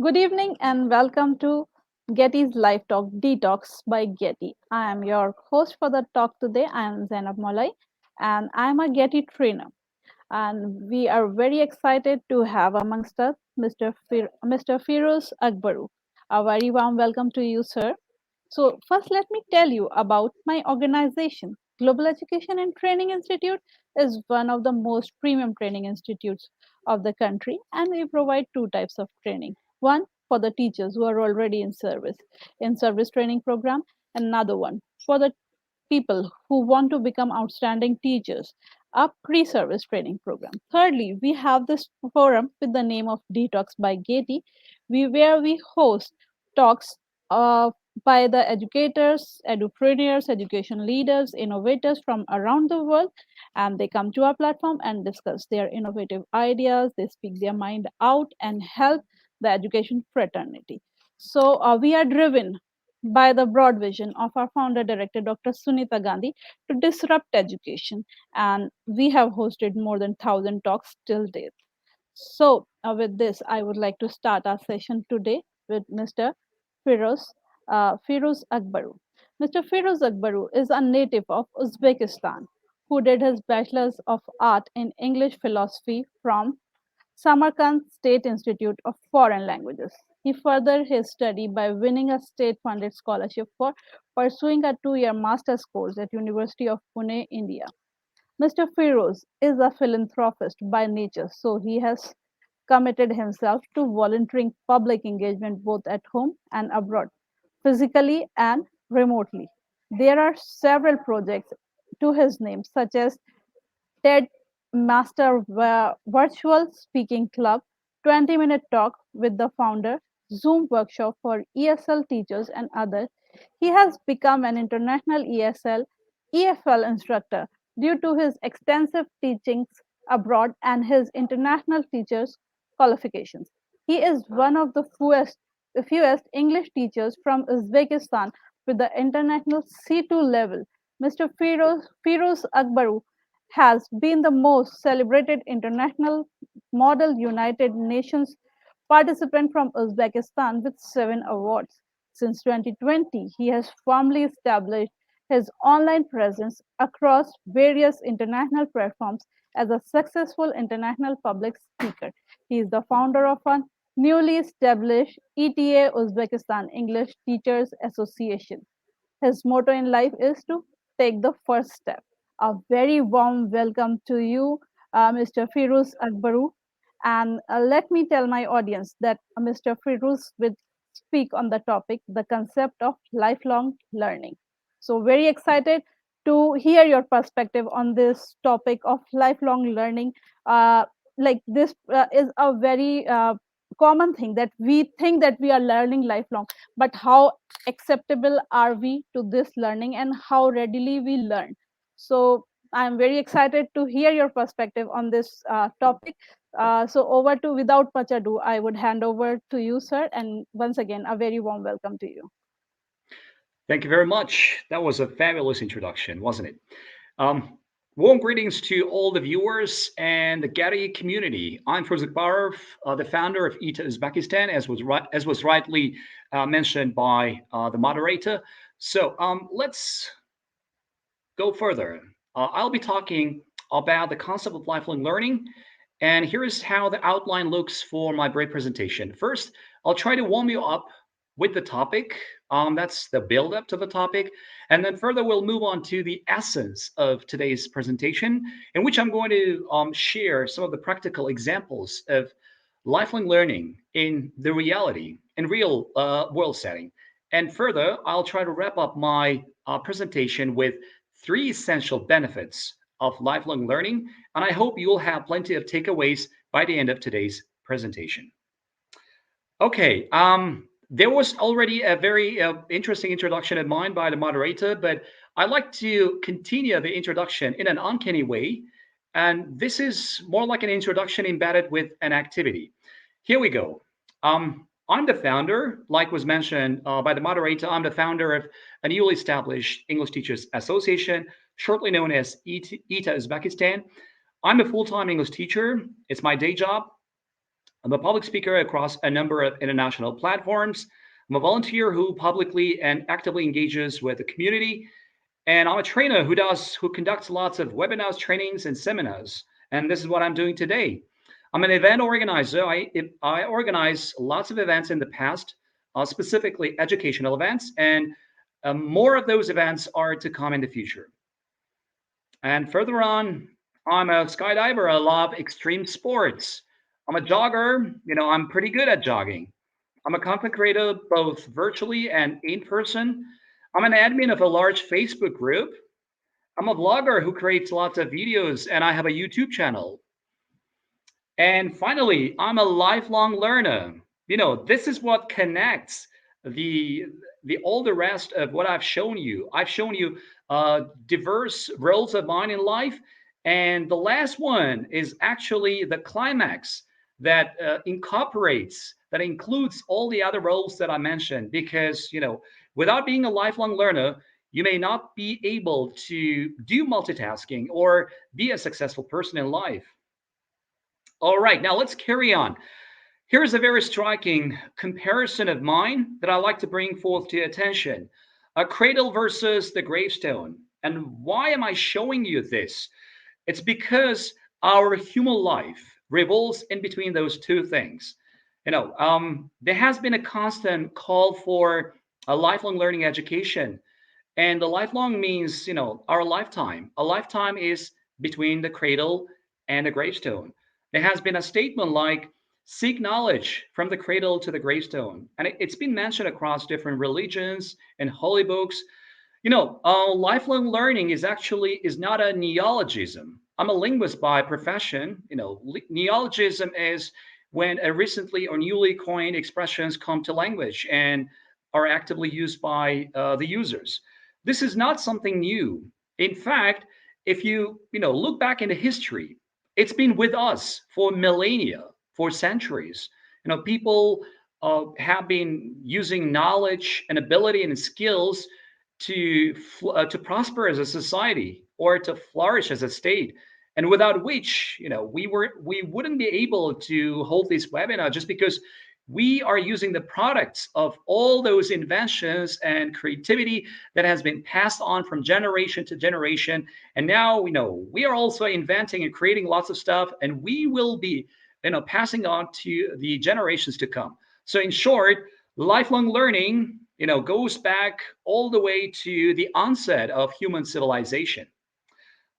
Good evening and welcome to Getty's Live Talk Detox by Getty. I am your host for the talk today. I am Zainab Molai and I am a Getty trainer. And we are very excited to have amongst us Mr. Feruz Akbarov. A very warm welcome to you, sir. So, first, let me tell you about my organization. Global Education and Training Institute is one of the most premium training institutes of the country, and we provide two types of training. One for the teachers who are already in service training program, and another one for the people who want to become outstanding teachers, a pre-service training program. Thirdly, we have this forum with the name of Detox by Getty, where we host talks uh, by the educators, edupreneurs, education leaders, innovators from around the world, and they come to our platform and discuss their innovative ideas. They speak their mind out and help the education fraternity. So we are driven by the broad vision of our founder director, Dr. Sunita Gandhi, to disrupt education. And we have hosted more than 1,000 talks till date. So, with this, I would like to start our session today with Mr. Firoz, Firuz Akbaru. Mr. Firuz Akbaru is a native of Uzbekistan who did his Bachelor's of Art in English Philosophy from Samarkand State Institute of Foreign Languages. He furthered his study by winning a state-funded scholarship for pursuing a two-year master's course at University of Pune, India. Mr. Feroz is a philanthropist by nature, so he has committed himself to volunteering public engagement both at home and abroad, physically and remotely. There are several projects to his name, such as TED Master Virtual Speaking Club, 20-minute talk with the founder, Zoom workshop for ESL teachers and others. He has become an international EFL instructor due to his extensive teachings abroad and his international teachers qualifications. He is one of the fewest English teachers from Uzbekistan with the international C2 level. Mr. Firoz Akbaru has been the most celebrated international model United Nations participant from Uzbekistan with 7 awards. Since 2020, he has firmly established his online presence across various international platforms as a successful international public speaker. He is the founder of a newly established ETA Uzbekistan English Teachers Association. His motto in life is to take the first step. A very warm welcome to you, Mr. Firuz Akbaru. And let me tell my audience that Mr. Firuz will speak on the topic, the concept of lifelong learning. So, very excited to hear your perspective on this topic of lifelong learning. Like this is a very common thing that we think that we are learning lifelong, but how acceptable are we to this learning and how readily we learn. So I'm very excited to hear your perspective on this topic. So over to without much ado, I would hand over to you, sir, and once again a very warm welcome to you. Thank you very much. That was a fabulous introduction, wasn't it? Um, Warm greetings to all the viewers and the Getty community. I'm Feruz Akbarov, the founder of ETA Uzbekistan, as was rightly mentioned by the moderator. So let's go further. I'll be talking about the concept of lifelong learning, and here is how the outline looks for my brief presentation. First, I'll try to warm you up with the topic. That's the build up to the topic. And then further, we'll move on to the essence of today's presentation, in which I'm going to share some of the practical examples of lifelong learning in the reality, in real world setting. And further, I'll try to wrap up my presentation with three essential benefits of lifelong learning. And I hope you will have plenty of takeaways by the end of today's presentation. Okay, there was already a very interesting introduction in mind by the moderator, but I'd like to continue the introduction in an uncanny way. And this is more like an introduction embedded with an activity. Here we go. I'm the founder, like was mentioned by the moderator, I'm the founder of a newly established English Teachers Association, shortly known as ETA Uzbekistan. I'm a full time English teacher, it's my day job. I'm a public speaker across a number of international platforms. I'm a volunteer who publicly and actively engages with the community, and I'm a trainer who conducts lots of webinars, trainings, and seminars. And this is what I'm doing today. I'm an event organizer. I organize lots of events in the past, specifically educational events, and more of those events are to come in the future. And further on, I'm a skydiver. I love extreme sports. I'm a jogger. I'm pretty good at jogging. I'm a content creator both virtually and in person. I'm an admin of a large Facebook group. I'm a vlogger who creates lots of videos, and I have a YouTube channel. And finally, I'm a lifelong learner. This is what connects the all the rest of what I've shown you. I've shown you diverse roles of mine in life, and the last one is actually the climax that that includes all the other roles that I mentioned. Because without being a lifelong learner, you may not be able to do multitasking or be a successful person in life. All right, now let's carry on. Here's a very striking comparison of mine that I like to bring forth to your attention. A cradle versus the gravestone. And why am I showing you this? It's because our human life revolves in between those two things. There has been a constant call for a lifelong learning education, and the lifelong means, our lifetime. A lifetime is between the cradle and the gravestone. There has been a statement like, seek knowledge from the cradle to the gravestone. And it's been mentioned across different religions and holy books. Lifelong learning is not a neologism. I'm a linguist by profession. Neologism is when a recently or newly coined expressions come to language and are actively used by the users. This is not something new. In fact, if you look back into history, it's been with us for millennia, for centuries. People have been using knowledge and ability and skills to prosper as a society or to flourish as a state, and without which we wouldn't be able to hold this webinar, just because we are using the products of all those inventions and creativity that has been passed on from generation to generation. And now we are also inventing and creating lots of stuff, and we will be passing on to the generations to come. So in short, lifelong learning goes back all the way to the onset of human civilization.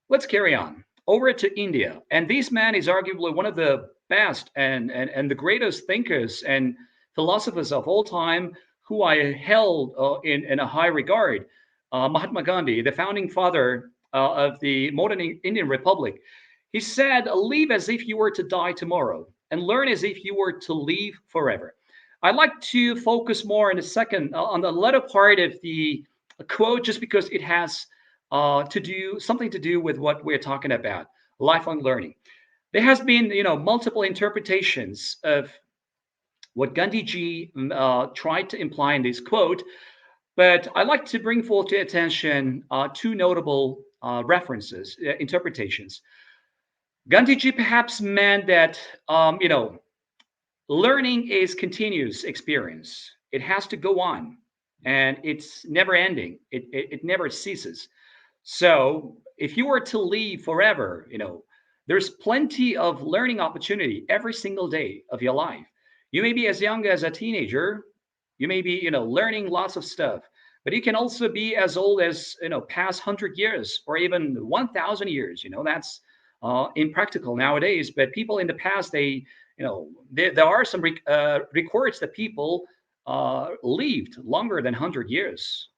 Let's carry on over to India. And this man is arguably one of the best and the greatest thinkers and philosophers of all time, who I held in a high regard. Mahatma Gandhi, the founding father of the modern Indian Republic. He said, live as if you were to die tomorrow and learn as if you were to live forever. I'd like to focus more in a second on the latter part of the quote, just because it has something to do with what we're talking about, lifelong learning. There has been multiple interpretations of what Gandhi ji tried to imply in this quote, but I'd like to bring forth to attention two notable interpretations. Gandhi ji perhaps meant that learning is continuous experience. It has to go on, and it's never ending. It never ceases. So if you were to live forever, there's plenty of learning opportunity every single day of your life. You may be as young as a teenager. You may be, learning lots of stuff, but you can also be as old as, past 100 years or even 1,000 years. That's impractical nowadays. But people in the past, there are some records that people lived longer than 100 years.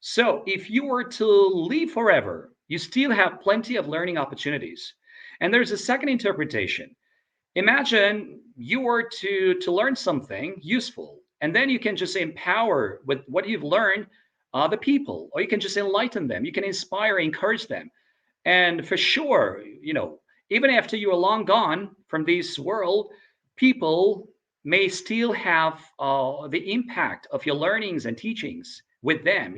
So if you were to live forever, you still have plenty of learning opportunities. And there's a second interpretation. Imagine you were to learn something useful, and then you can just empower with what you've learned the people, or you can just enlighten them. You can inspire, encourage them. And for sure, even after you are long gone from this world, people may still have the impact of your learnings and teachings with them,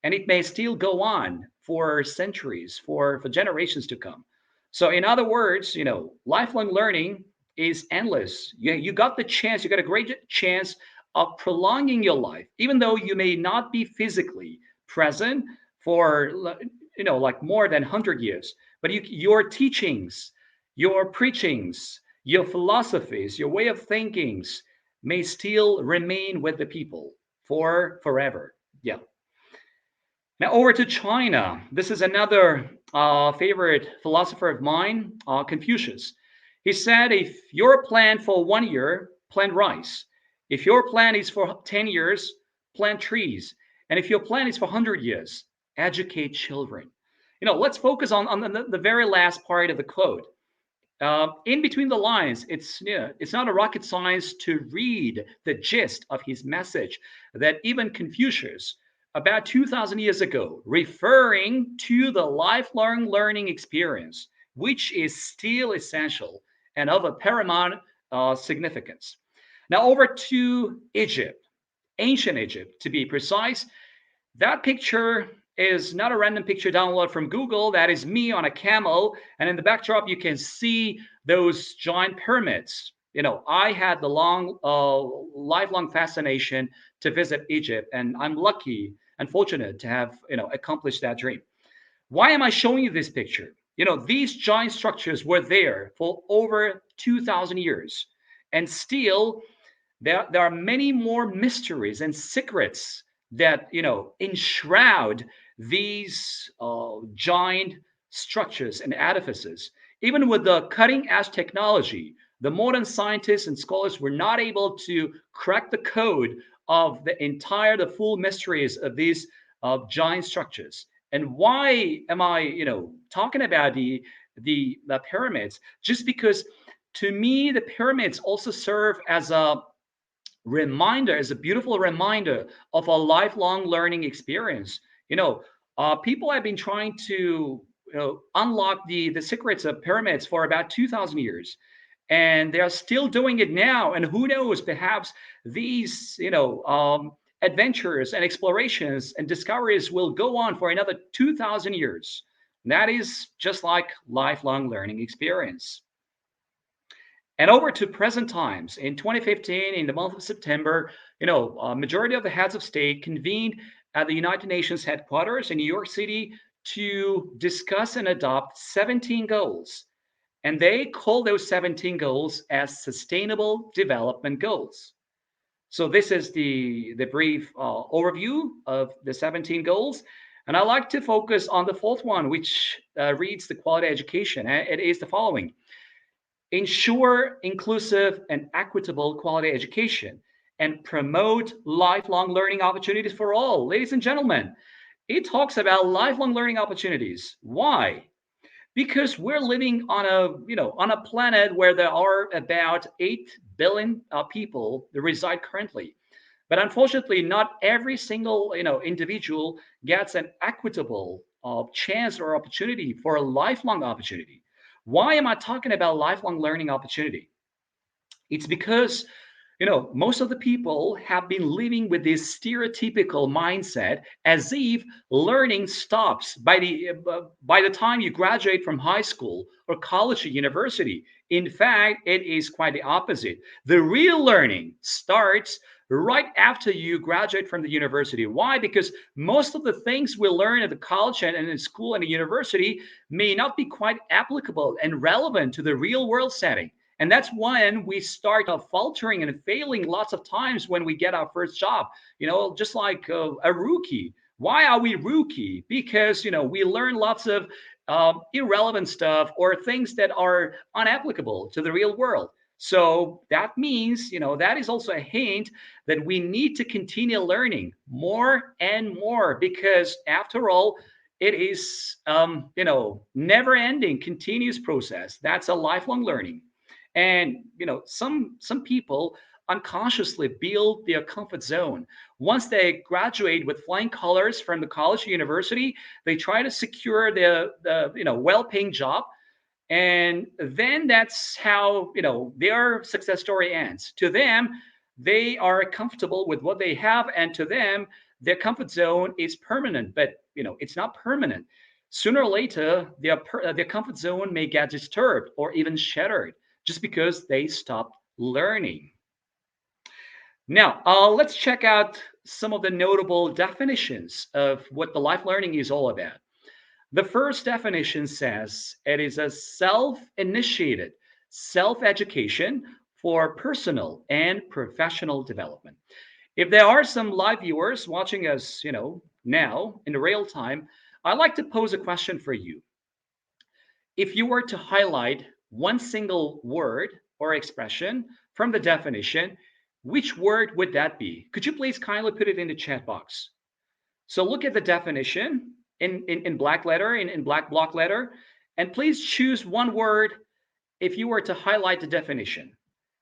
and it may still go on for centuries, for generations to come. So, in other words, lifelong learning is endless. You got the chance, you got a great chance of prolonging your life, even though you may not be physically present for like more than 100 years. But your teachings, your preachings, your philosophies, your way of thinkings may still remain with the people for forever. Yeah. Now over to China. This is another favorite philosopher of mine, Confucius. He said, if your plan for 1 year, plant rice. If your plan is for 10 years, plant trees. And if your plan is for 100 years, educate children. Let's focus on the very last part of the quote. In between the lines, it's not a rocket science to read the gist of his message that even Confucius, about 2,000 years ago, referring to the lifelong learning experience, which is still essential and of a paramount significance. Now, over to Egypt, ancient Egypt to be precise. That picture is not a random picture download from Google. That is me on a camel. And in the backdrop, you can see those giant pyramids. I had the lifelong fascination to visit Egypt, and I'm lucky and fortunate to have, accomplished that dream. Why am I showing you this picture? These giant structures were there for over 2,000 years, and still there are many more mysteries and secrets that enshroud these giant structures and edifices. Even with the cutting edge technology, the modern scientists and scholars were not able to crack the code of the full mysteries of these giant structures. And why am I talking about the pyramids? Just because to me the pyramids also serve as a reminder, is a beautiful reminder of a lifelong learning experience. People have been trying to unlock the secrets of pyramids for about 2,000 years, and they are still doing it now. And who knows, perhaps these adventures and explorations and discoveries will go on for another 2,000 years. And that is just like lifelong learning experience. And over to present times. In 2015, in the month of September, a majority of the heads of state convened at the United Nations headquarters in New York City to discuss and adopt 17 goals. And they call those 17 goals as Sustainable Development Goals. So this is the brief overview of the 17 goals. And I like to focus on the fourth one, which reads the quality education. It is the following: ensure inclusive and equitable quality education, and promote lifelong learning opportunities for all. Ladies and gentlemen, it talks about lifelong learning opportunities. Why? Because we're living on a planet where there are about 8 billion people that reside currently. But unfortunately, not every single individual gets an equitable chance or opportunity for a lifelong opportunity. Why am I talking about lifelong learning opportunity? It's because most of the people have been living with this stereotypical mindset as if learning stops by the time you graduate from high school or college or university. In fact, it is quite the opposite. The real learning starts right after you graduate from the university. Why? Because most of the things we learn at the college and in school and the university may not be quite applicable and relevant to the real world setting. And that's when we start faltering and failing lots of times when we get our first job, just like a rookie. Why are we rookie? Because, we learn lots of irrelevant stuff or things that are unapplicable to the real world. So that means, that is also a hint that we need to continue learning more and more, because after all, it is, never ending, continuous process. That's a lifelong learning. And some people unconsciously build their comfort zone. Once they graduate with flying colors from the college or university, they try to secure the well-paying job, and then that's how their success story ends. To them, they are comfortable with what they have, and to them, their comfort zone is permanent. But it's not permanent. Sooner or later, their comfort zone may get disturbed or even shattered. just because they stopped learning. Now, let's check out some of the notable definitions of what the life learning is all about. The first definition says it is a self initiated self education for personal and professional development. If there are some live viewers watching us, now in the real time, I'd like to pose a question for you. If you were to highlight one single word or expression from the definition, which word would that be? Could you please kindly put it in the chat box? So look at the definition in black letter, in black block letter, and please choose one word if you were to highlight the definition.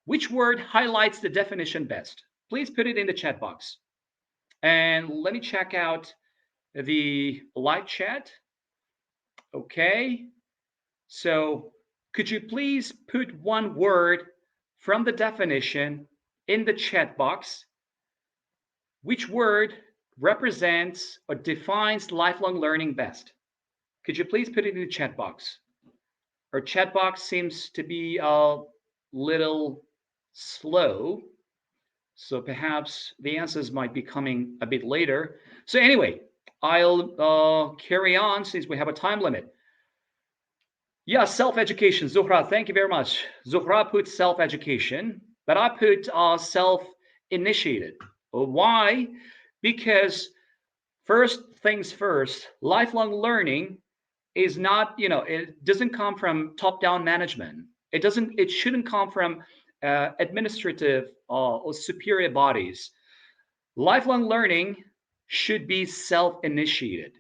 Which word highlights the definition best? Please put it in the chat box. And let me check out the live chat. Okay. So could you please put one word from the definition in the chat box? Which word represents or defines lifelong learning best? Could you please put it in the chat box? Our chat box seems to be a little slow, so perhaps the answers might be coming a bit later. So anyway, I'll carry on since we have a time limit. Yeah, self-education. Zuhra, thank you very much. Zuhra put self-education, but I put self-initiated. Why? Because first things first, lifelong learning is not, it doesn't come from top-down management. It shouldn't come from administrative or superior bodies. Lifelong learning should be self initiated.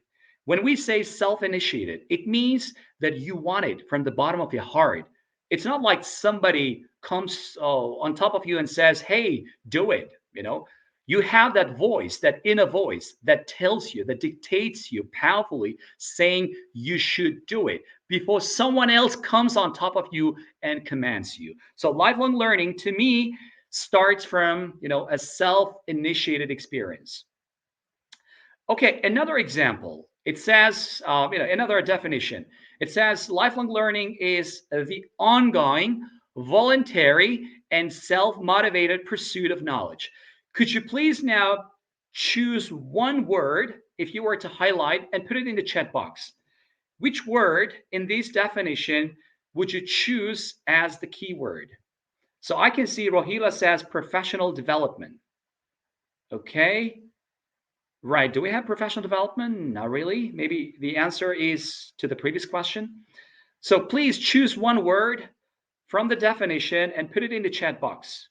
When we say self initiated, it means that you want it from the bottom of your heart. It's not like somebody comes on top of you and says, hey, do it. You have that voice, that inner voice that tells you, that dictates you powerfully, saying you should do it before someone else comes on top of you and commands you. So, lifelong learning to me starts from a self-initiated experience. Okay, another example. It says another definition. It says lifelong learning is the ongoing, voluntary, and self-motivated pursuit of knowledge. Could you please now choose one word if you were to highlight and put it in the chat box? Which word in this definition would you choose as the keyword? So I can see Rohila says professional development. Okay. Right. Do we have professional development? Not really. Maybe the answer is to the previous question. So please choose one word from the definition and put it in the chat box.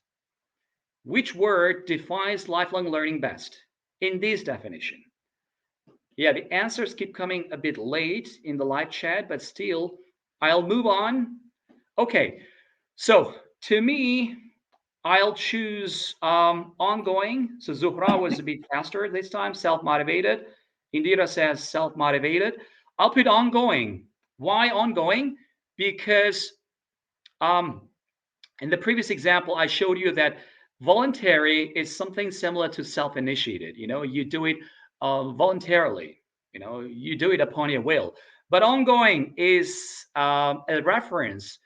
Which word defines lifelong learning best in this definition? Yeah, the answers keep coming a bit late in the live chat, but still, I'll move on. Okay. So to me, I'll choose ongoing. So Zuhra was a bit faster this time, self-motivated. Indira says self-motivated. I'll put ongoing. Why ongoing? Because um, in the previous example, I showed you that voluntary is something similar to self-initiated. You do it voluntarily. You do it upon your will. But ongoing is a reference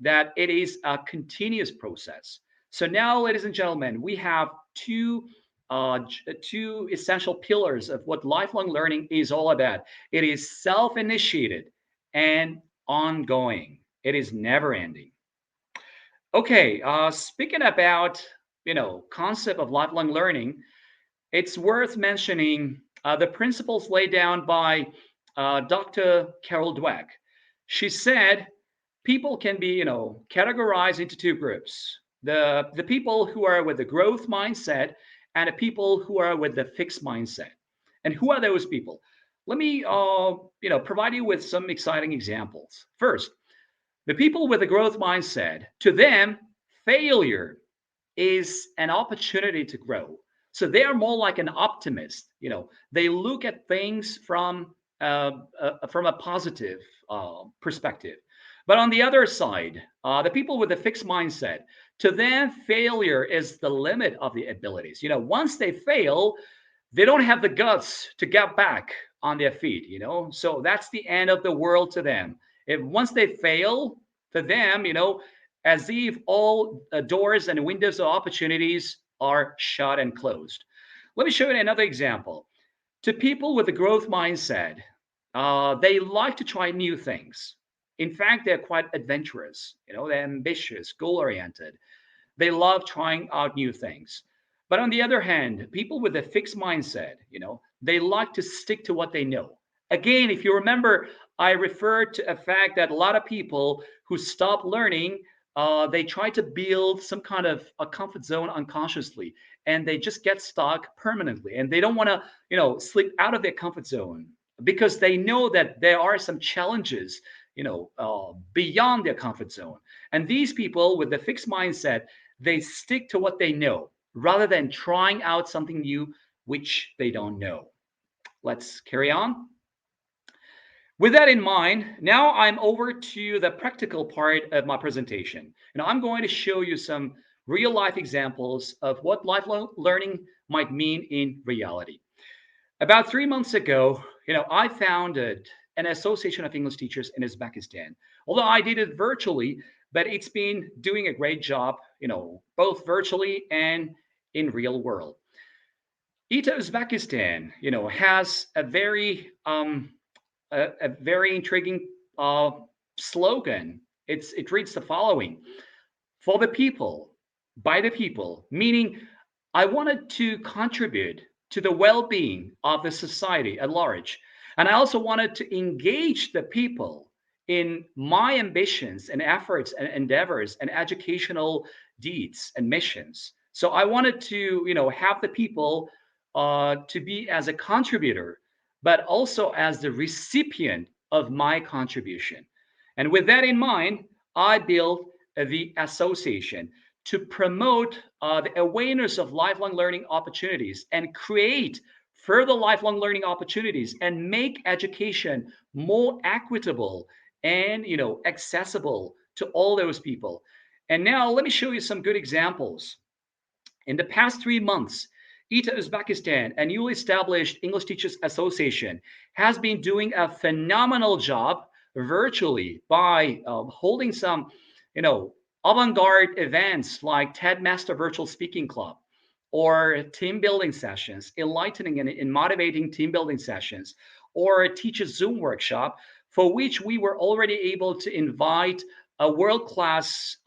that it is a continuous process. So now, ladies and gentlemen, we have two essential pillars of what lifelong learning is all about. It is self-initiated and ongoing. It is never ending. Okay, speaking about concept of lifelong learning, it's worth mentioning the principles laid down by Dr. Carol Dweck. She said people can be categorized into two groups: the people who are with the growth mindset and the people who are with the fixed mindset. And who are those people? Let me provide you with some exciting examples. First, the people with a growth mindset, to them, failure is an opportunity to grow. So they are more like an optimist. They look at things from a positive perspective. But on the other side, the people with a fixed mindset, to them, failure is the limit of the abilities. Once they fail, they don't have the guts to get back on their feet. So that's the end of the world to them. If once they fail, to them, as if all doors and windows of opportunities are shut and closed. Let me show you another example. To people with a growth mindset, they like to try new things. In fact, they're quite adventurous. They're ambitious, goal-oriented. They love trying out new things. But on the other hand, people with a fixed mindset, they like to stick to what they know. Again, if you remember, I referred to a fact that a lot of people who stop learning, they try to build some kind of a comfort zone unconsciously, and they just get stuck permanently. And they don't want to, slip out of their comfort zone because they know that there are some challenges, beyond their comfort zone. And these people with the fixed mindset, they stick to what they know rather than trying out something new which they don't know. Let's carry on. With that in mind, now I'm over to the practical part of my presentation. And I'm going to show you some real life examples of what lifelong learning might mean in reality. About 3 months ago, I founded an association of English teachers in Uzbekistan. Although I did it virtually, but it's been doing a great job, both virtually and in real world. ITA Uzbekistan, has a very intriguing slogan. It reads the following: for the people, by the people, meaning I wanted to contribute to the well-being of the society at large. And I also wanted to engage the people in my ambitions and efforts and endeavors and educational deeds and missions. So I wanted to, have the people to be as a contributor, but also as the recipient of my contribution. And with that in mind, I built the association to promote the awareness of lifelong learning opportunities and create further lifelong learning opportunities and make education more equitable and accessible to all those people. And now let me show you some good examples. In the past 3 months, ITA Uzbekistan, a newly established English Teachers Association, has been doing a phenomenal job virtually by holding some, avant-garde events like TED Master Virtual Speaking Club or team building sessions, enlightening and motivating team building sessions, or a teacher Zoom workshop for which we were already able to invite a world-class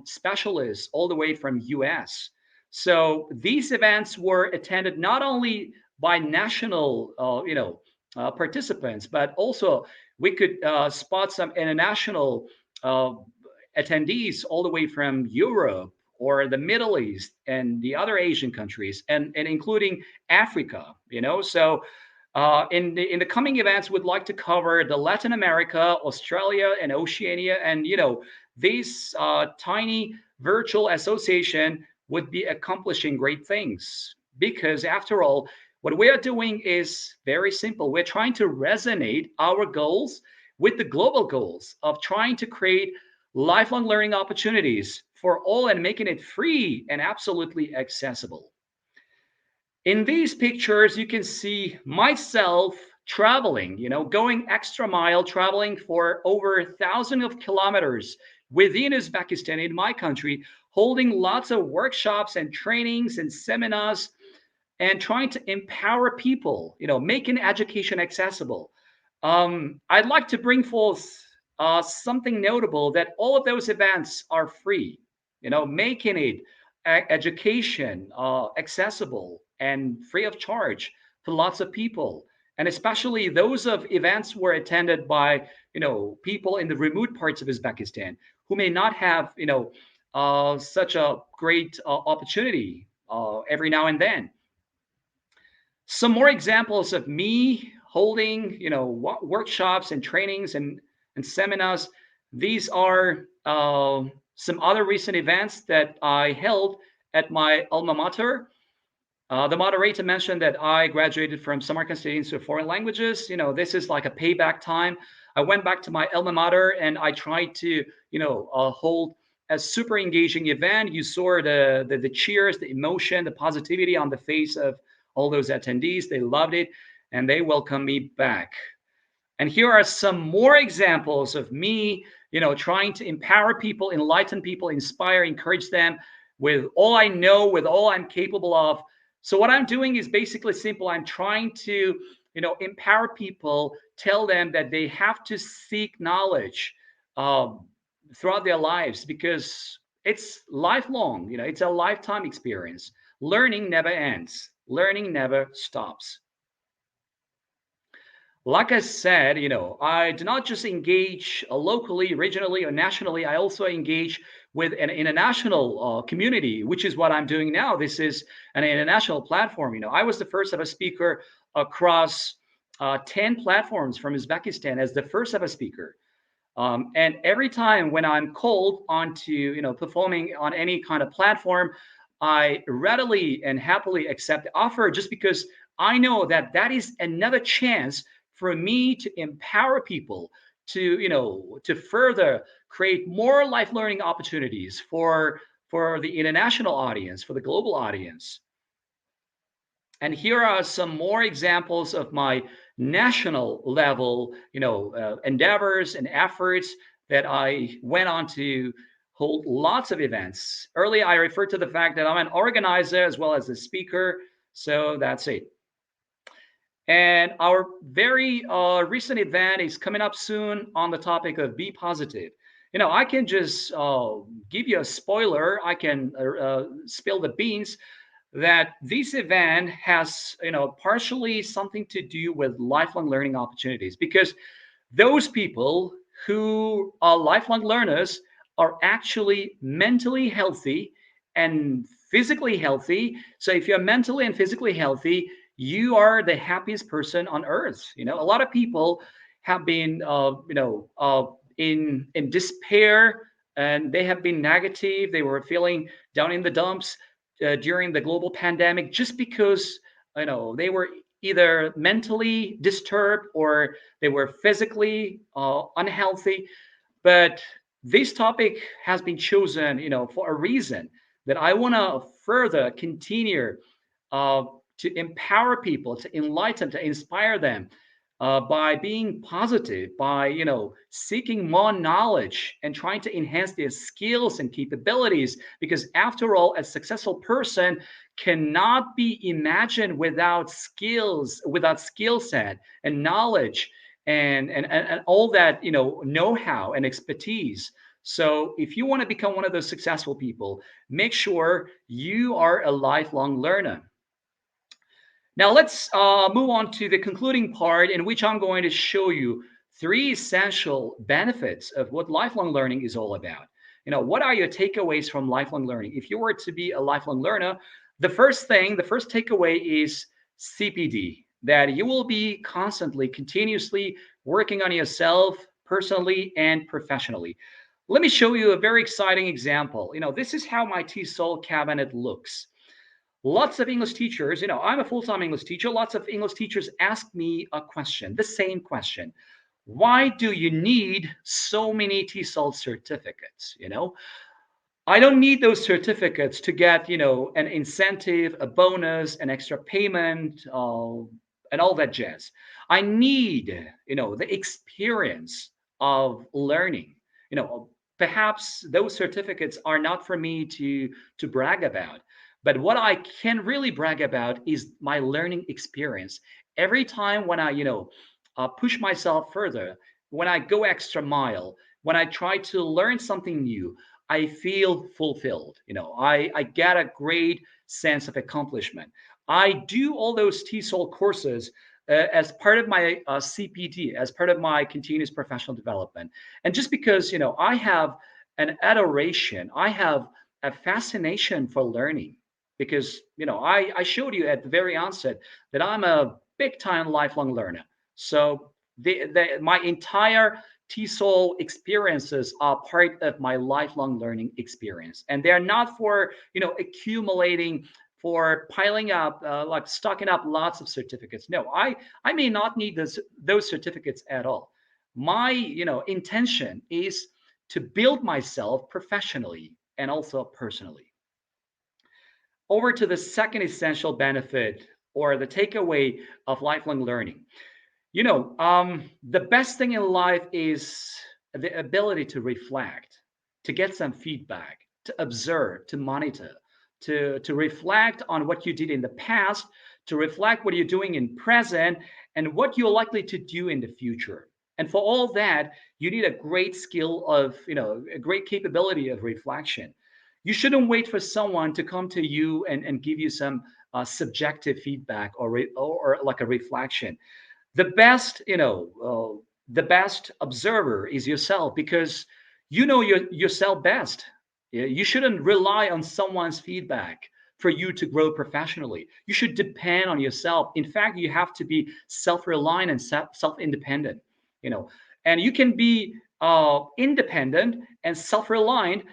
specialist all the way from US. So these events were attended not only by national, participants, but also we could spot some international uh, attendees all the way from Europe or the Middle East and the other Asian countries, and including Africa. So in the coming events, we'd like to cover the Latin America, Australia, and Oceania, and these tiny virtual association would be accomplishing great things because after all, what we are doing is very simple. We're trying to resonate our goals with the global goals of trying to create lifelong learning opportunities for all and making it free and absolutely accessible. In these pictures, you can see myself traveling, going extra mile, traveling for over 1,000 of kilometers within Uzbekistan, in my country, holding lots of workshops and trainings and seminars and trying to empower people, making education accessible. I'd like to bring forth something notable that all of those events are free, making it education accessible and free of charge to lots of people. And especially those of events were attended by, people in the remote parts of Uzbekistan who may not have, such a great opportunity every now and then. Some more examples of me holding workshops and trainings and seminars. These are some other recent events that I held at my alma mater. The moderator mentioned that I graduated from Samarkand State Institute of Foreign Languages. This is like a payback time. I went back to my alma mater and I tried to hold a super engaging event. You saw the cheers, the emotion, the positivity on the face of all those attendees. They loved it and they welcomed me back. And here are some more examples of me, trying to empower people, enlighten people, inspire, encourage them with all I know, with all I'm capable of. So what I'm doing is basically simple. I'm trying to, empower people, tell them that they have to seek knowledge um, throughout their lives because it's lifelong. It's a lifetime experience. Learning never ends. Learning never stops. Like I said, I do not just engage locally, regionally, or nationally. I also engage with an international community, which is what I'm doing now. This is an international platform. I was the first ever speaker across 10 platforms from Uzbekistan as the first ever speaker. And every time when I'm called onto, performing on any kind of platform, I readily and happily accept the offer just because I know that that is another chance for me to empower people to, to further create more life learning opportunities for the international audience, for the global audience. And here are some more examples of my national level, endeavors and efforts that I went on to hold lots of events. Earlier, I referred to the fact that I'm an organizer as well as a speaker. So that's it. And our very recent event is coming up soon on the topic of be positive. I can just give you a spoiler. I can spill the beans that this event has partially something to do with lifelong learning opportunities because those people who are lifelong learners are actually mentally healthy and physically healthy. So if you're mentally and physically healthy, you are the happiest person on earth. A lot of people have been in despair, and they have been negative. They were feeling down in the dumps during the global pandemic just because they were either mentally disturbed or they were physically unhealthy. But this topic has been chosen, for a reason that I want to further continue uh, to empower people, to enlighten, to inspire them by being positive, by seeking more knowledge and trying to enhance their skills and capabilities. Because after all, a successful person cannot be imagined without skills, without skill set and knowledge and all that know-how and expertise. So if you want to become one of those successful people, make sure you are a lifelong learner. Now let's move on to the concluding part, in which I'm going to show you three essential benefits of what lifelong learning is all about. What are your takeaways from lifelong learning? If you were to be a lifelong learner, the first takeaway is CPD, that you will be constantly, continuously working on yourself personally and professionally. Let me show you a very exciting example. This is how my TESOL cabinet looks. Lots of English teachers, I'm a full-time English teacher. Lots of English teachers ask me a question, the same question. Why do you need so many TESOL certificates? I don't need those certificates to get, an incentive, a bonus, an extra payment, and all that jazz. I need, the experience of learning. Perhaps those certificates are not for me to brag about, but what I can really brag about is my learning experience. Every time when I, push myself further, when I go extra mile, when I try to learn something new, I feel fulfilled. I get a great sense of accomplishment. I do all those TESOL courses as part of my CPD, as part of my continuous professional development. And just because, I have an adoration, I have a fascination for learning because, I showed you at the very onset that I'm a big time lifelong learner. So my entire TESOL experiences are part of my lifelong learning experience, and they're not for accumulating, for piling up, like stocking up lots of certificates. No, I may not need those certificates at all. My intention is to build myself professionally and also personally. Over to the second essential benefit or the takeaway of lifelong learning. The best thing in life is the ability to reflect, to get some feedback, to observe, to monitor, to reflect on what you did in the past, to reflect what you're doing in present, and what you're likely to do in the future. And for all that, you need a great skill of, a great capability of reflection. You shouldn't wait for someone to come to you and give you some subjective feedback or like a reflection. The best, the best observer is yourself, because you know yourself best. Yeah, you shouldn't rely on someone's feedback for you to grow professionally. You should depend on yourself. In fact, you have to be self-reliant and self-independent. You know, and you can be independent and self-reliant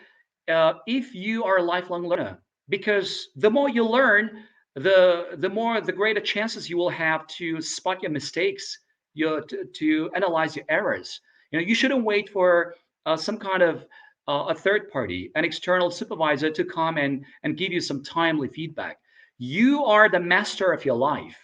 if you are a lifelong learner, because the more you learn, the greater chances you will have to spot your mistakes, to analyze your errors. You shouldn't wait for some kind of a third party, an external supervisor, to come and give you some timely feedback. You are the master of your life.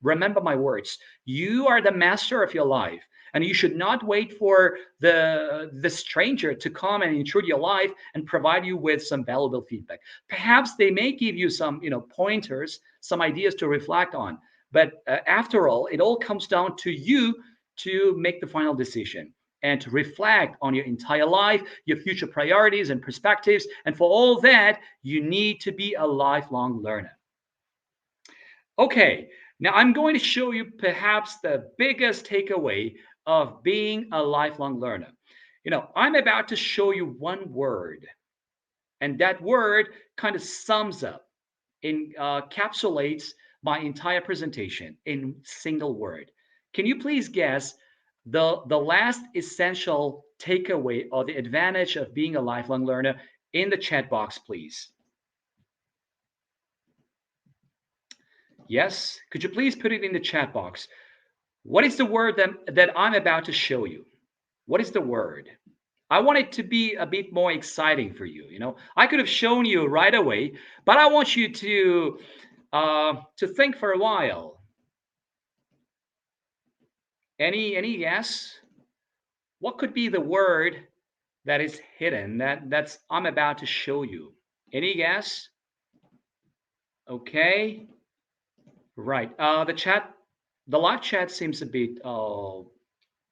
Remember my words. You are the master of your life, and you should not wait for the stranger to come and intrude your life and provide you with some valuable feedback. Perhaps they may give you some pointers, some ideas to reflect on, but after all, it all comes down to you to make the final decision and to reflect on your entire life, your future priorities and perspectives. And for all that, you need to be a lifelong learner. Okay, now I'm going to show you perhaps the biggest takeaway of being a lifelong learner. I'm about to show you one word, and that word kind of sums up, encapsulates my entire presentation in single word. Can you please guess the last essential takeaway or the advantage of being a lifelong learner in the chat box, please? Yes, could you please put it in the chat box? What is the word that I'm about to show you? What is the word? I want it to be a bit more exciting for you. I could have shown you right away, but I want you to think for a while. Any guess? What could be the word that is hidden that's I'm about to show you? Any guess? Okay, right. The live chat seems a bit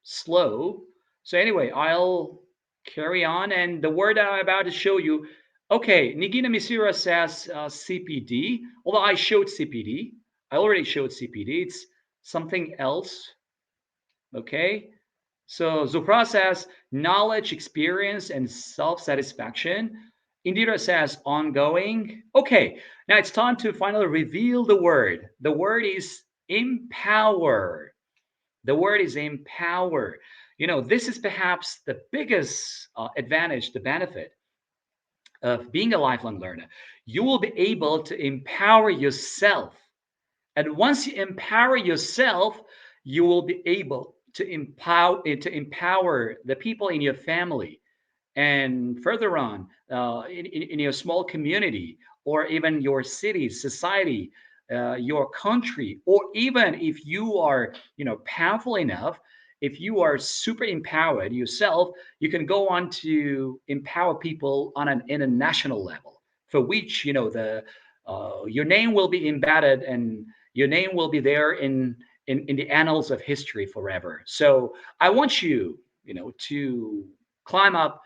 slow. So anyway, I'll carry on. And the word that I'm about to show you, okay, Nigina Misura says CPD. Although I showed CPD, I already showed CPD. It's something else. Okay. So Zufra says knowledge, experience, and self-satisfaction. Indira says ongoing. Okay, now it's time to finally reveal the word. The word is empower. The word is empower. This is perhaps the biggest advantage, the benefit of being a lifelong learner. You will be able to empower yourself. And once you empower yourself, you will be able to empower the people in your family, and further on in your small community, or even your city, society, your country, or even if you are powerful enough, if you are super empowered yourself, you can go on to empower people on an international level, for which the your name will be embedded, and your name will be there in the annals of history forever. So I want you to climb up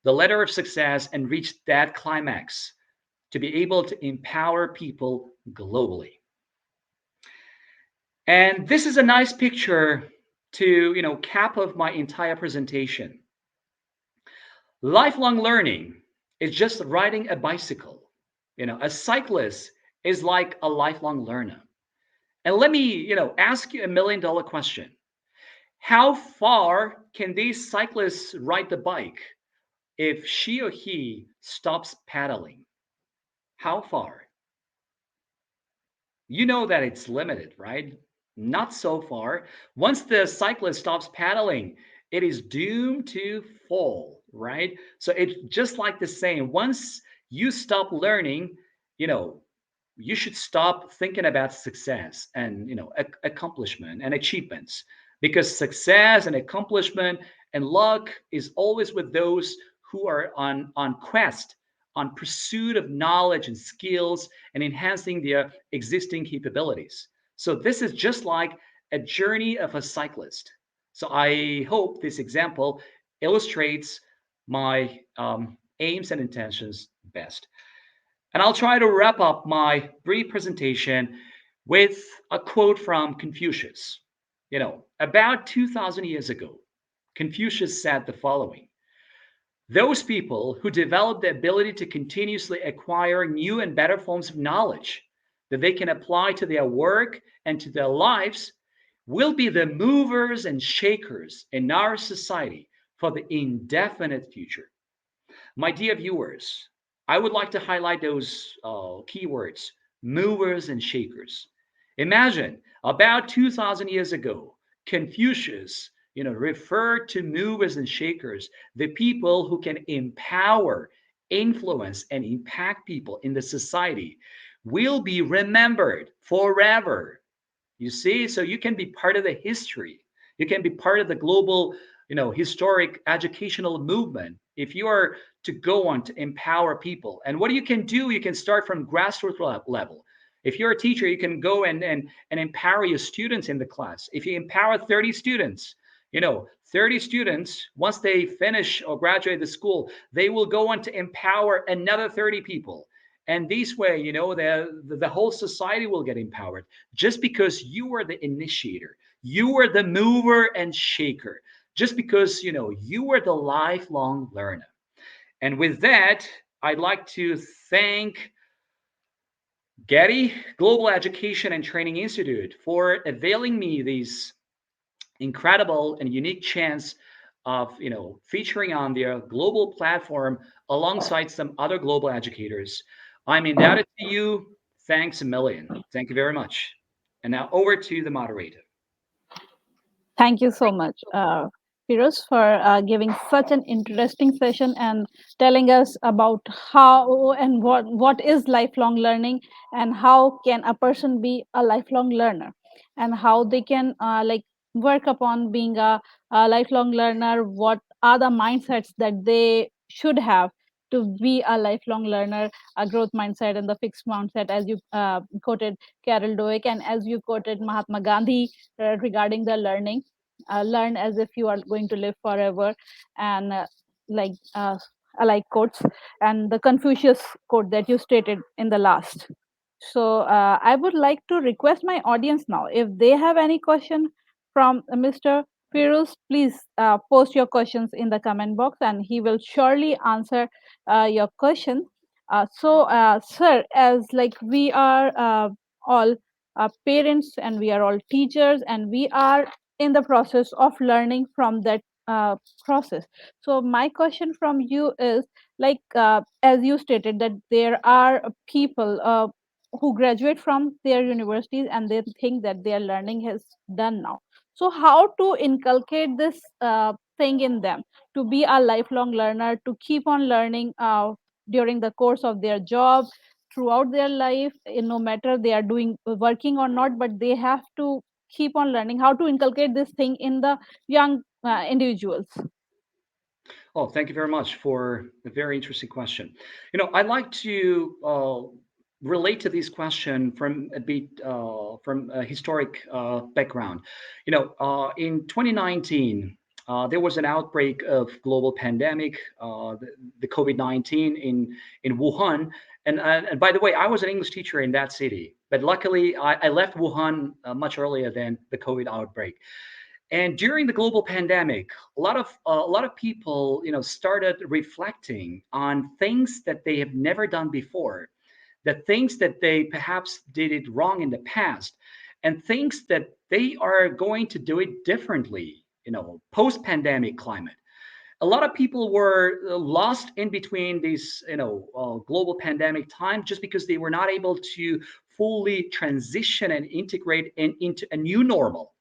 the ladder of success and reach that climax, to be able to empower people globally. And this is a nice picture to cap off my entire presentation. Lifelong learning is just riding a bicycle. A cyclist is like a lifelong learner. And let me ask you $1 million question. How far can these cyclists ride the bike if she or he stops pedaling? How far? You know that it's limited, right? Not so far. Once the cyclist stops paddling, it is doomed to fall, right? So it's just like the same. Once you stop learning, you know, you should stop thinking about success and accomplishment and achievements, because success and accomplishment And luck is always with those who are on quest, on pursuit of knowledge and skills and enhancing their existing capabilities. So this is just like a journey of a cyclist. So I hope this example illustrates my aims and intentions best. And I'll try to wrap up my brief presentation with a quote from Confucius. About 2,000 years ago, Confucius said the following: those people who develop the ability to continuously acquire new and better forms of knowledge that they can apply to their work and to their lives will be the movers and shakers in our society for the indefinite future. My dear viewers, I would like to highlight those keywords: movers and shakers. Imagine about 2,000 years ago, Confucius, referred to movers and shakers, the people who can empower, influence, and impact people in the society, will be remembered forever. You see, so you can be part of the history. You can be part of the global, historic educational movement if you are to go on to empower people. And what you can do, you can start from grassroots level. If you're a teacher, you can go and empower your students in the class. If you empower 30 students, 30 students, once they finish or graduate the school, they will go on to empower another 30 people. And this way, the whole society will get empowered just because you were the initiator, you were the mover and shaker, just because you were the lifelong learner. And with that, I'd like to thank Getty Global Education and Training Institute for availing me these incredible and unique chance of featuring on their global platform alongside some other global educators. I'm indebted to you. Thanks a million. Thank you very much. And now over to the moderator. Thank you so much, Firoz, for giving such an interesting session and telling us about how and what is lifelong learning and how can a person be a lifelong learner and how they can work upon being a lifelong learner. What are the mindsets that they should have to be a lifelong learner, a growth mindset and the fixed mindset, as you quoted Carol Dweck and as you quoted Mahatma Gandhi regarding the learning. Learn as if you are going to live forever, and like uh, like quotes and the Confucius quote that you stated in the last. So I would like to request my audience now, if they have any question from Mr. Firuz, please post your questions in the comment box and he will surely answer your question. Sir, as like we are all parents and we are all teachers and we are in the process of learning from that process. So my question from you is, as you stated that there are people who graduate from their universities and they think that their learning has done now. So how to inculcate this thing in them to be a lifelong learner, to keep on learning during the course of their job, throughout their life, no matter they are doing working or not, but they have to keep on learning, how to inculcate this thing in the young individuals. Oh, thank you very much for a very interesting question. I'd like to relate to this question from a bit from a historic background. In 2019, there was an outbreak of global pandemic, the COVID-19 in Wuhan. And by the way, I was an English teacher in that city, but luckily I left Wuhan much earlier than the COVID outbreak. And during the global pandemic, a lot of people, started reflecting on things that they have never done before, the things that they perhaps did it wrong in the past, and things that they are going to do it differently. Post-pandemic climate. A lot of people were lost in between these, global pandemic time just because they were not able to fully transition and integrate into a new normal.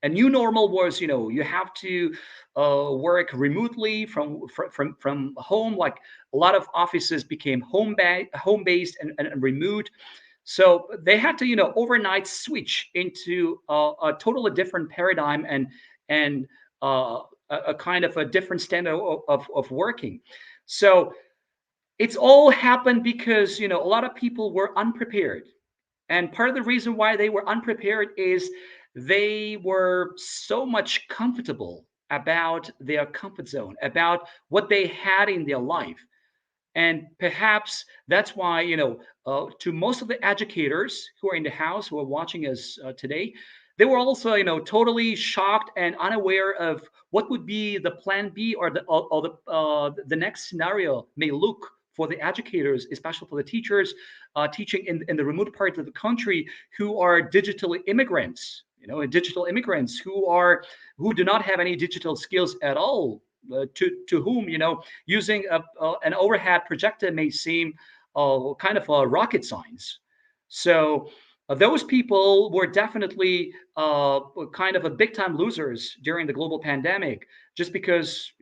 A new normal was, you have to work remotely from home. Like a lot of offices became home based and remote. So they had to, overnight switch into a totally different paradigm and a kind of a different standard of working. So it's all happened because a lot of people were unprepared, and part of the reason why they were unprepared is they were so much comfortable about their comfort zone, about what they had in their life. And perhaps that's why, to most of the educators who are in the house, who are watching us today, they were also, totally shocked and unaware of what would be the plan B, or the next scenario may look for the educators, especially for the teachers teaching in the remote parts of the country, who are digital immigrants, digital immigrants who do not have any digital skills at all, to whom, using an overhead projector may seem kind of rocket science. So those people were definitely kind of a big time losers during the global pandemic, just because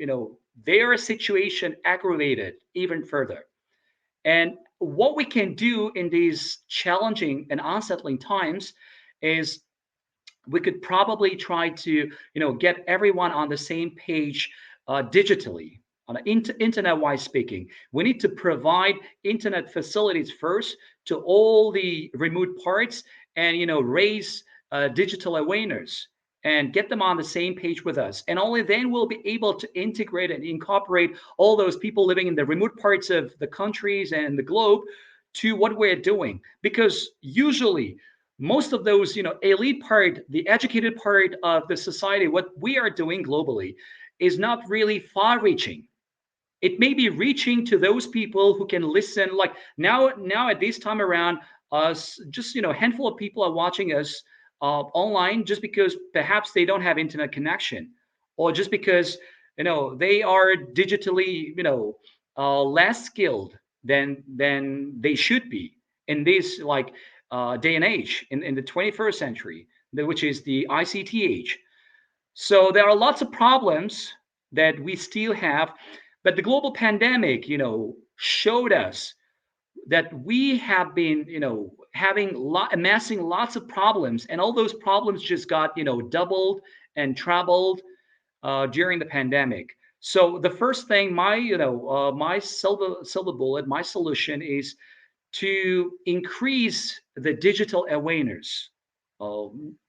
their situation aggravated even further. And what we can do in these challenging and unsettling times is we could probably try to get everyone on the same page digitally, on an internet-wise speaking. We need to provide internet facilities first to all the remote parts, and raise digital awareness and get them on the same page with us, and only then we'll be able to integrate and incorporate all those people living in the remote parts of the countries and the globe to what we're doing. Because usually most of those elite part, the educated part of the society, what we are doing globally is not really far reaching. It may be reaching to those people who can listen. Like now at this time around, us just handful of people are watching us online, just because perhaps they don't have internet connection, or just because they are digitally less skilled than they should be in this, like, day and age, in the 21st century, which is the ICT age. So there are lots of problems that we still have, but the global pandemic, showed us that we have been, amassing lots of problems, and all those problems just got, doubled and trebled during the pandemic. So the first thing, my silver bullet, my solution is to increase the digital awareness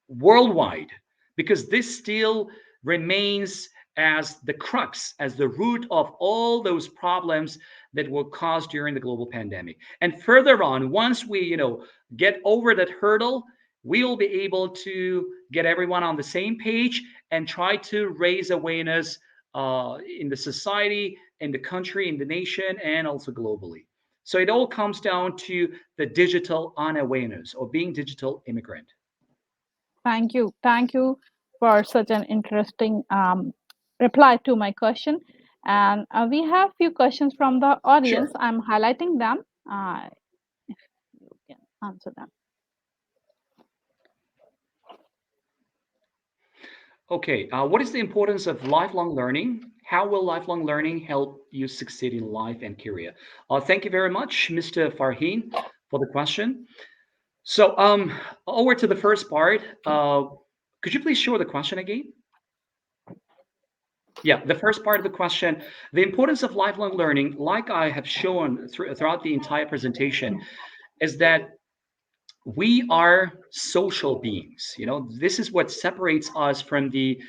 worldwide, because this still remains as the crux, as the root of all those problems that were caused during the global pandemic. And further on, once we get over that hurdle, we'll be able to get everyone on the same page and try to raise awareness in the society, in the country, in the nation, and also globally. So it all comes down to the digital unawareness, or being digital immigrant. Thank you. Thank you for such an interesting reply to my question. And we have few questions from the audience. Sure. I'm highlighting them. You can answer them. Okay. What is the importance of lifelong learning? How will lifelong learning help you succeed in life and career? Thank you very much, Mr. Farheen, for the question. So, over to the first part. Could you please show the question again? Yeah, the first part of the question, the importance of lifelong learning, like I have shown throughout the entire presentation, is that we are social beings. This is what separates us from the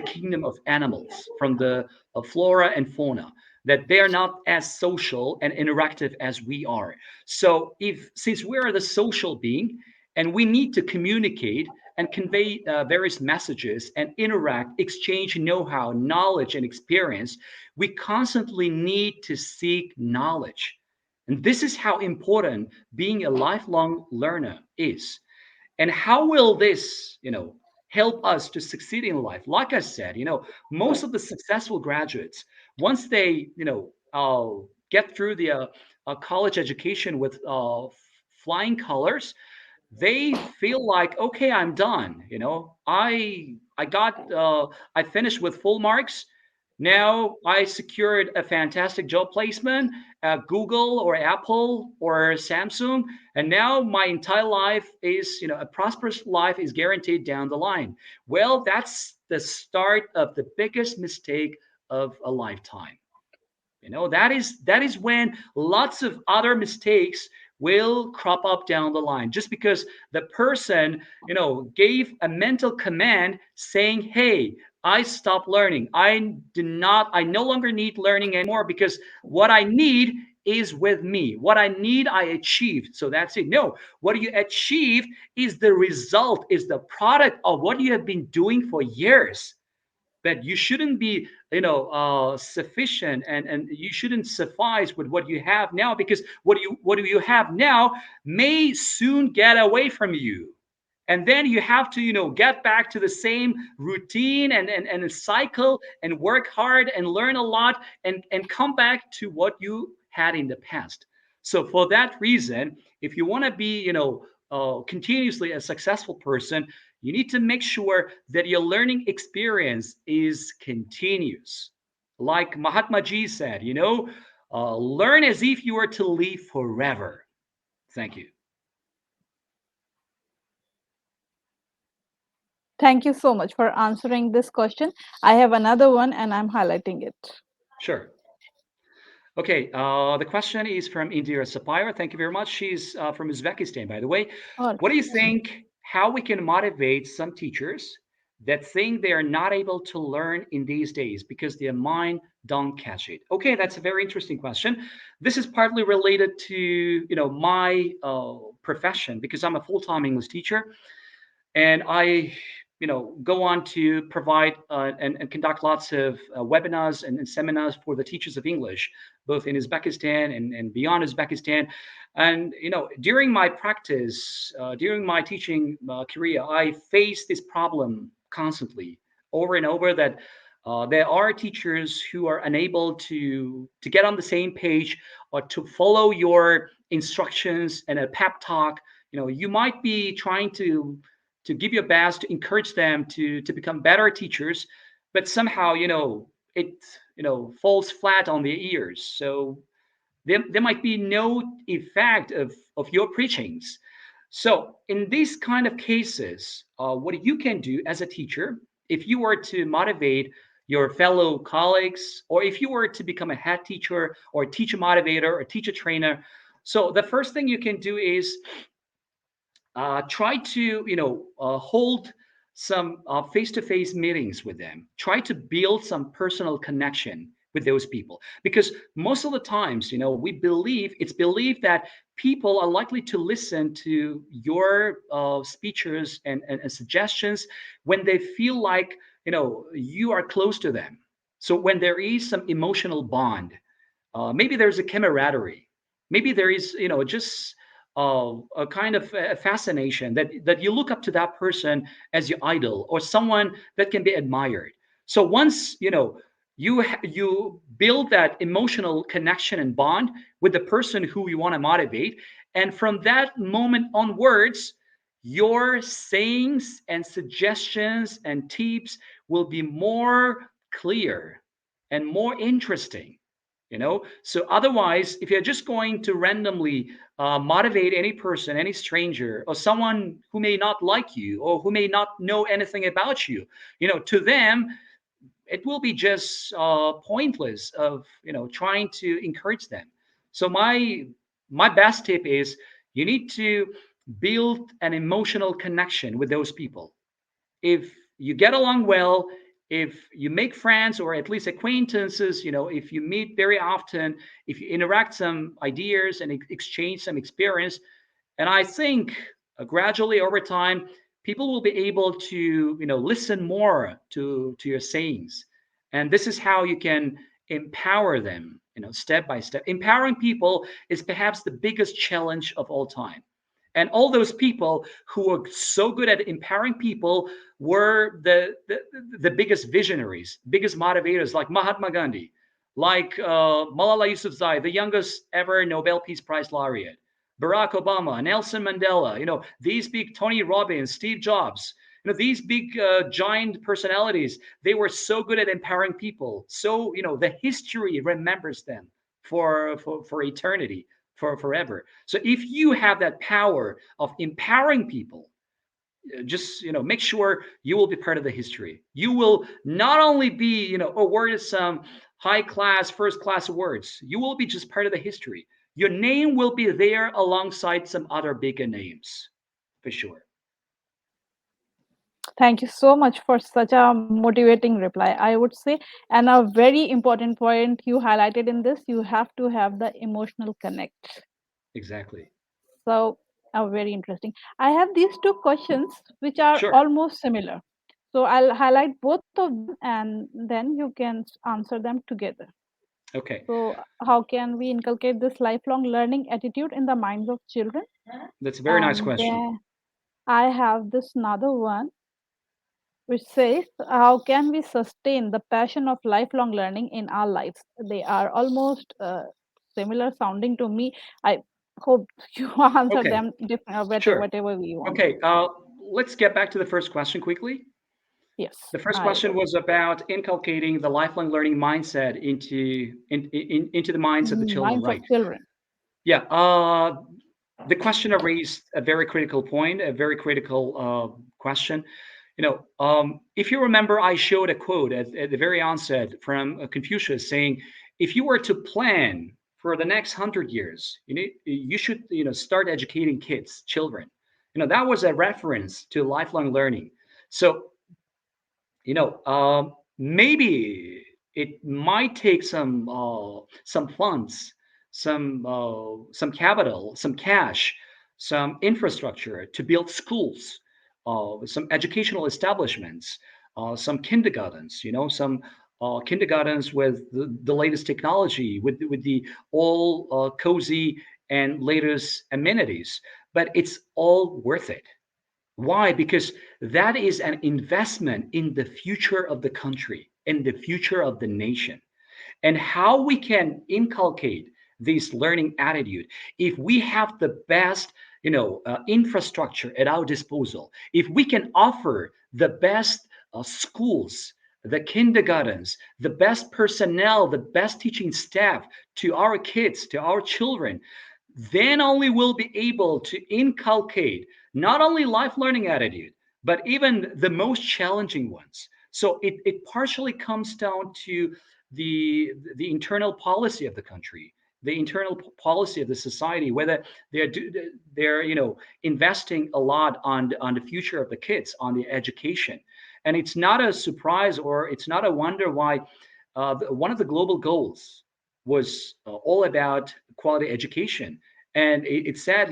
kingdom of animals, from the flora and fauna, that they are not as social and interactive as we are. So if since we are the social being, and we need to communicate and convey various messages and interact, exchange know-how, knowledge, and experience, we constantly need to seek knowledge. And this is how important being a lifelong learner is. And how will this, help us to succeed in life? Like I said, most of the successful graduates, once they, get through the college education with flying colors, they feel like, okay, I'm done. I finished with full marks. Now I secured a fantastic job placement at Google or Apple or Samsung, and now my entire life is, a prosperous life is guaranteed down the line. Well, that's the start of the biggest mistake of a lifetime. That is when lots of other mistakes will crop up down the line, just because the person gave a mental command saying, hey, I stopped learning. I no longer need learning anymore, because what I need is with me. What I need, I achieved. So that's it. No, what you achieve is the result, is the product of what you have been doing for years. But you shouldn't be sufficient, and you shouldn't suffice with what you have now, because what you have now may soon get away from you, and then you have to get back to the same routine, and a cycle, and work hard and learn a lot, and come back to what you had in the past. So for that reason, if you want to be continuously a successful person, you need to make sure that your learning experience is continuous. Like Mahatma Ji said, learn as if you were to live forever. Thank you. Thank you so much for answering this question. I have another one and I'm highlighting it. Sure. Okay, the question is from Indira Sapire. Thank you very much. She's from Uzbekistan, by the way. All What do you right. think? How we can motivate some teachers that think they are not able to learn in these days because their mind don't catch it? Okay, that's a very interesting question. This is partly related to my profession, because I'm a full-time English teacher, and I go on to provide and conduct lots of webinars and seminars for the teachers of English, both in Uzbekistan and beyond Uzbekistan. And during my practice, during my teaching career, I face this problem constantly, over and over, that there are teachers who are unable to get on the same page, or to follow your instructions and a pep talk. You might be trying to give your best to encourage them to become better teachers, but somehow it falls flat on their ears. So there might be no effect of your preachings. So in these kind of cases, what you can do as a teacher, if you were to motivate your fellow colleagues, or if you were to become a head teacher or a teacher motivator or teacher trainer, so the first thing you can do is try to hold some face-to-face meetings with them. Try to build some personal connection with those people, because most of the times it's believed that people are likely to listen to your speeches and suggestions when they feel like you are close to them. So when there is some emotional bond, maybe there's a camaraderie. Maybe there is, just a kind of a fascination that you look up to that person as your idol, or someone that can be admired. So once you build that emotional connection and bond with the person who you want to motivate, and from that moment onwards, your sayings and suggestions and tips will be more clear and more interesting. So otherwise, if you're just going to randomly motivate any person, any stranger, or someone who may not like you, or who may not know anything about you, to them it will be just pointless of trying to encourage them. So my best tip is, you need to build an emotional connection with those people. If you get along well, if you make friends or at least acquaintances, if you meet very often, if you interact some ideas and exchange some experience, and I think gradually over time, people will be able to listen more to your sayings, and this is how you can empower them, step by step. Empowering people is perhaps the biggest challenge of all time. And all those people who were so good at empowering people were the biggest visionaries, biggest motivators, like Mahatma Gandhi, like Malala Yousafzai, the youngest ever Nobel Peace Prize laureate, Barack Obama, Nelson Mandela, these big Tony Robbins, Steve Jobs. these big giant personalities, they were so good at empowering people. So the history remembers them for eternity, for forever. So if you have that power of empowering people, just make sure you will be part of the history. You will not only be awarded some high class first class awards, you will be just part of the history. Your name will be there alongside some other bigger names, for sure. Thank you so much for such a motivating reply, I would say. And a very important point you highlighted in this, you have to have the emotional connect. Exactly. So, very interesting. I have these two questions which are Sure. almost similar. So, I'll highlight both of them and then you can answer them together. Okay. So, how can we inculcate this lifelong learning attitude in the minds of children? That's a very nice And question. then I have this another one which says, how can we sustain the passion of lifelong learning in our lives? They are almost similar sounding to me. I hope you answer Okay. them different, whatever, Sure. whatever we want to. Okay. Let's get back to the first question quickly. Yes, The first I question will. was about inculcating the lifelong learning mindset into the minds of the children, Minds of right? children. Yeah. The questioner raised a very critical point, a very critical question. If you remember, I showed a quote at the very onset from Confucius saying, "If you were to plan for the next 100 years, you should, start educating kids, children." That was a reference to lifelong learning. So maybe it might take some funds, some capital, some cash, some infrastructure to build schools, some educational establishments, some kindergartens, some kindergartens with the latest technology, with the all cozy and latest amenities. But it's all worth it. Why? Because that is an investment in the future of the country, in the future of the nation. And how we can inculcate this learning attitude if we have the best infrastructure at our disposal, if we can offer the best schools, the kindergartens, the best personnel, the best teaching staff to our kids, to our children, then only we'll be able to inculcate not only life learning attitude, but even the most challenging ones. So it partially comes down to the internal policy of the country, the internal policy of the society, whether they're investing a lot on the future of the kids, on the education. And it's not a surprise, or it's not a wonder why one of the global goals was all about quality education. And it said,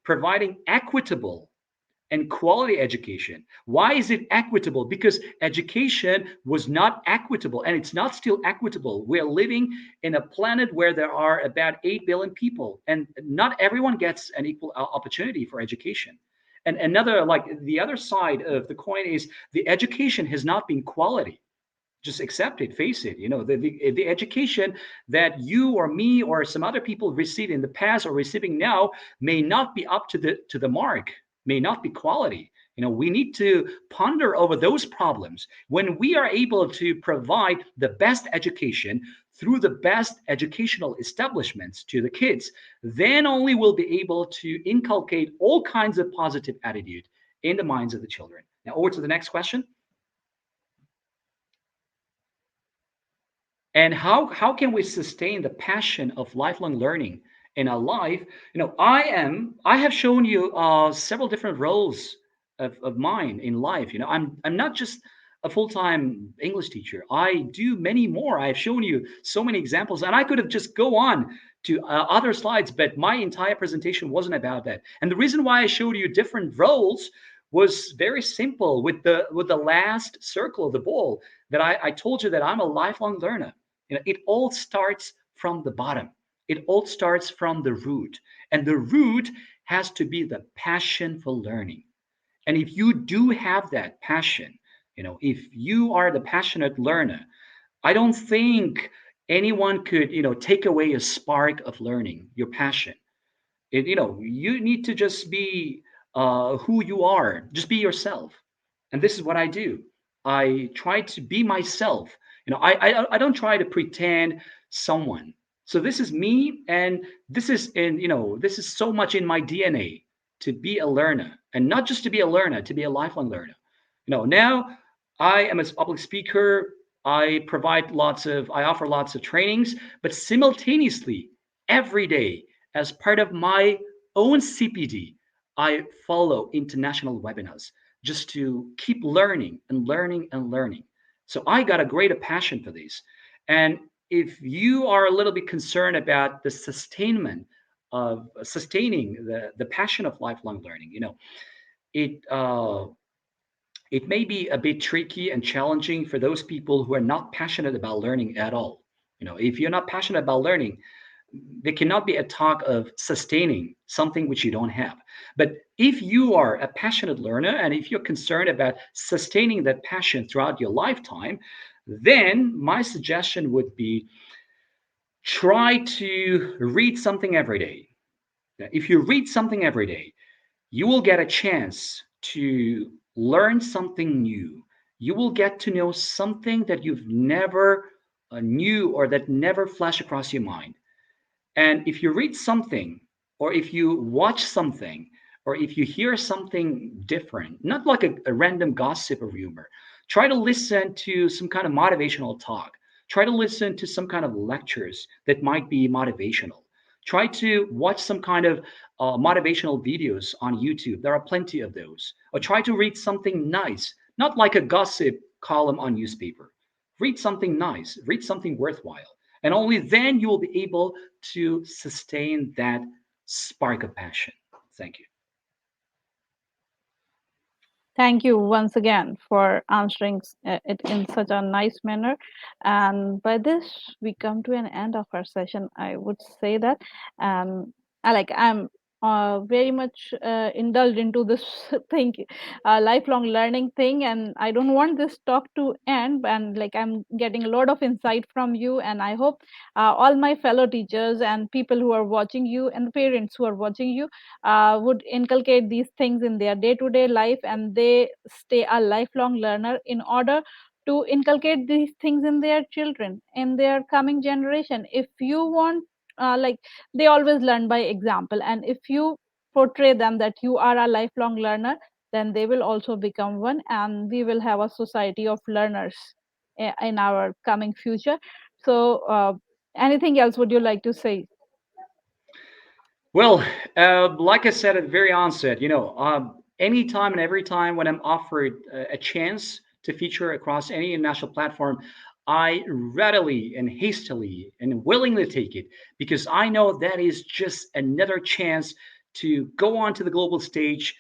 providing equitable and quality education. Why is it equitable? Because education was not equitable, and it's not still equitable. We're living in a planet where there are about 8 billion people, and not everyone gets an equal opportunity for education. And another, like the other side of the coin, is the education has not been quality. Just accept it, face it. The education that you or me or some other people received in the past or receiving now may not be up to the mark, may not be quality. We need to ponder over those problems. When we are able to provide the best education through the best educational establishments to the kids, then only we'll be able to inculcate all kinds of positive attitude in the minds of the children. Now, over to the next question. And how can we sustain the passion of lifelong learning in our life? I have shown you several different roles of mine in life. I'm not just a full-time English teacher. I do many more. I've shown you so many examples, and I could have just go on to other slides, but my entire presentation wasn't about that. And the reason why I showed you different roles was very simple. With the last circle of the ball, that I told you that I'm a lifelong learner. It all starts from the bottom. It all starts from the root. And the root has to be the passion for learning. And if you do have that passion, if you are the passionate learner, I don't think anyone could, take away a spark of learning, your passion. You need to just be who you are. Just be yourself. And this is what I do. I try to be myself. I don't try to pretend someone. So this is me, and this is so much in my DNA to be a learner, and not just to be a learner, to be a lifelong learner. Now I am a public speaker. I offer lots of trainings, but simultaneously, every day, as part of my own CPD, I follow international webinars just to keep learning and learning and learning. So I got a greater passion for this. And if you are a little bit concerned about the sustainment of sustaining the passion of lifelong learning, it it may be a bit tricky and challenging for those people who are not passionate about learning at all. If you're not passionate about learning, there cannot be a talk of sustaining something which you don't have. But if you are a passionate learner and if you're concerned about sustaining that passion throughout your lifetime, then my suggestion would be try to read something every day. If you read something every day, you will get a chance to learn something new. You will get to know something that you've never knew or that never flashed across your mind. And if you read something, or if you watch something, or if you hear something different, not like a random gossip or rumor, try to listen to some kind of motivational talk. Try to listen to some kind of lectures that might be motivational. Try to watch some kind of motivational videos on YouTube. There are plenty of those. Or try to read something nice, not like a gossip column on newspaper. Read something nice, read something worthwhile. And only then you will be able to sustain that spark of passion. Thank you. Thank you once again for answering it in such a nice manner. And by this, we come to an end of our session. I would say that, um, I'm very much indulged into this thing, lifelong learning thing, and I don't want this talk to end. And like I'm getting a lot of insight from you, and I hope all my fellow teachers and people who are watching you and the parents who are watching you would inculcate these things in their day-to-day life, and they stay a lifelong learner in order to inculcate these things in their children, in their coming generation. If you want, like, they always learn by example, and if you portray them that you are a lifelong learner, then they will also become one, and we will have a society of learners in our coming future. So anything else would you like to say? Well, like I said at the very onset, anytime and every time when I'm offered a chance to feature across any international platform, I readily and hastily and willingly take it because I know that is just another chance to go onto the global stage,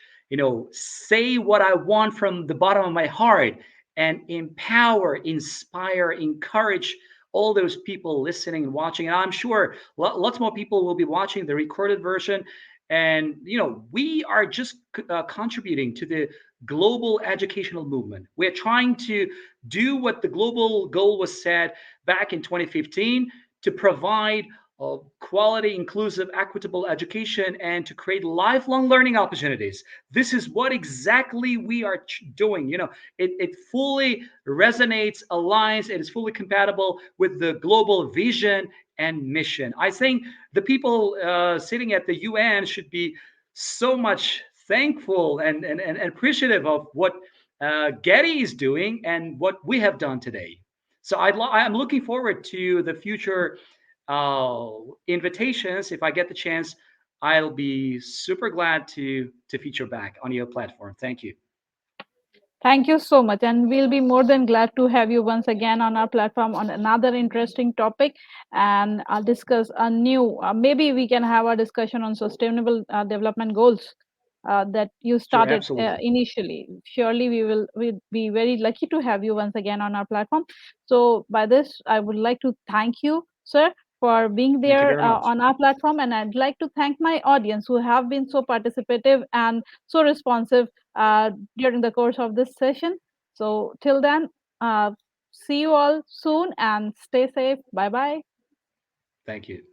say what I want from the bottom of my heart and empower, inspire, encourage all those people listening and watching. And I'm sure lots more people will be watching the recorded version. And, we are just contributing to the global educational movement. We're trying to do what the global goal was set back in 2015 to provide quality, inclusive, equitable education and to create lifelong learning opportunities. This is what exactly we are doing. It fully resonates, aligns, it is fully compatible with the global vision and mission. I think the people sitting at the UN should be so much thankful and appreciative of what Getty is doing and what we have done today. So I'm looking forward to the future invitations. If I get the chance, I'll be super glad to feature back on your platform. Thank you. Thank you so much. And we'll be more than glad to have you once again on our platform on another interesting topic. And I'll discuss a new, maybe we can have a discussion on sustainable development goals that you Sure, started absolutely. initially. Surely we'll be very lucky to have you once again on our platform. So, by this, I would like to thank you, sir, for being Thank you there very much. on our platform. And I'd like to thank my audience who have been so participative and so responsive during the course of this session. So, till then, uh, see you all soon and stay safe. Bye bye. Thank you.